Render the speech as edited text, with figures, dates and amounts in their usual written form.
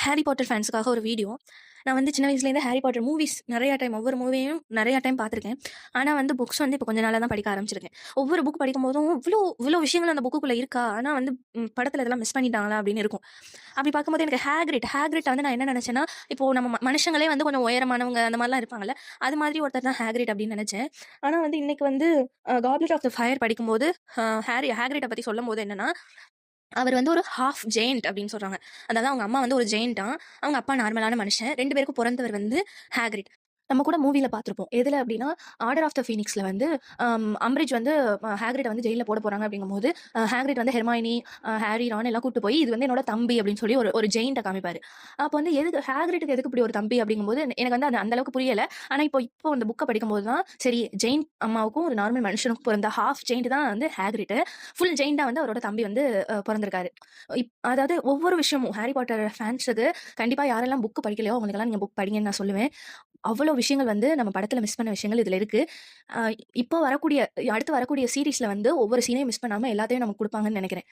Harry Potter ஃபேன்ஸுக்காக ஒரு video. நான் வந்து சின்ன வயசுலேருந்து ஹாரி பாட்டர் மூவிஸ் நெறையா டைம் ஒவ்வொரு மூவியும் நெறையா டைம் பார்த்துருக்கேன். ஆனா வந்து புக்ஸ் வந்து இப்போ கொஞ்ச நாளா தான் படிக்க ஆரம்பிச்சிருக்கேன். ஒவ்வொரு புக் படிக்கும்போதும் இவ்ளோ விஷயங்கள் அந்த புக்குக்குள்ள இருக்கா? ஆனா வந்து படத்துல இதெல்லாம் மிஸ் பண்ணிட்டாங்களா? அப்படின்னு இருக்கும். அப்படி பார்க்கும்போது எனக்கு ஹேக்ரிட் வந்து நான் என்ன நெனச்சேன்னா, இப்போ நம்ம மனுஷங்களே வந்து கொஞ்சம் உயரமானவங்க அந்த மாரிலாம் இருப்பாங்கல்ல. அது மாதிரி ஒருத்தர் தான் ஹேக்ரிட் அப்படின்னு நெனச்சேன். ஆனா வந்து இன்னைக்கு வந்து காப்லெட் ஆஃப் த ஃபயர் படிக்கும்போது ஹேக்ரிட்ட பத்தி சொல்லும்போது என்னன்னா, அவர் வந்து ஒரு ஹாஃப் ஜெயண்ட் அப்படின்னு சொல்றாங்க. அதாவது அவங்க அம்மா வந்து ஒரு ஜெயண்ட்டாம். அவங்க அப்பா நார்மலான மனுஷன். 2 பேருக்கும் பொறந்தவர் வந்து ஹேக்ரிட். நம்ம கூட மூவில பார்த்துருப்போம். எதுல அப்படின்னா, ஆர்டர் ஆஃப் த ஃபீனிக்ஸ்ல வந்து அம்பரிட்ஜ் வந்து ஹேக்ரிட்ட வந்து ஜெயில்ல போட போறாங்க அப்படிங்கும்போது, ஹேக்ரிட் வந்து ஹெர்மாயினி, ஹாரி, ரான் எல்லாம் கூட்டு போய், இது வந்து என்னோட தம்பி அப்படின்னு சொல்லி ஒரு ஒரு ஜெயண்ட்ட காமிப்பாரு. அப்போ வந்து ஹேக்ரிட்க்கு எதுக்கு இப்படி ஒரு தம்பி அப்படிங்கும்போது, எனக்கு வந்து அந்த அளவுக்கு புரியல. ஆனா இப்போ அந்த புக்க படிக்கும்போது தான், சரி ஜெயண்ட் அம்மாவுக்கும் ஒரு நார்மல் மனுஷனுக்கும் பொறந்த ஹாஃப் ஜெயண்ட் தான் வந்து ஹேக்ரிட். ஃபுல் ஜெயண்ட்டா வந்து அவரோட தம்பி வந்து பொறந்திருக்காரு. அதாவது ஒவ்வொரு விஷயமும் ஹாரி பாட்டர் ஃபேன்ஸுக்கு கண்டிப்பா யாரெல்லாம் புக் படிக்கலையோ, அவங்களுக்கெல்லாம் நீங்க புக் படிங்கன்னு நான் சொல்லுவேன். அவ்வளோ விஷயங்கள் வந்து நம்ம படத்துல மிஸ் பண்ண விஷயங்கள் இதுல இருக்கு. அ இப்போ வரக்கூடிய அடுத்து வரக்கூடிய சீரிஸ்ல வந்து ஒவ்வொரு சீனையும் மிஸ் பண்ணாம எல்லாத்தையும் நமக்கு குடுப்பாங்கன்னு நெனைக்கிறேன்.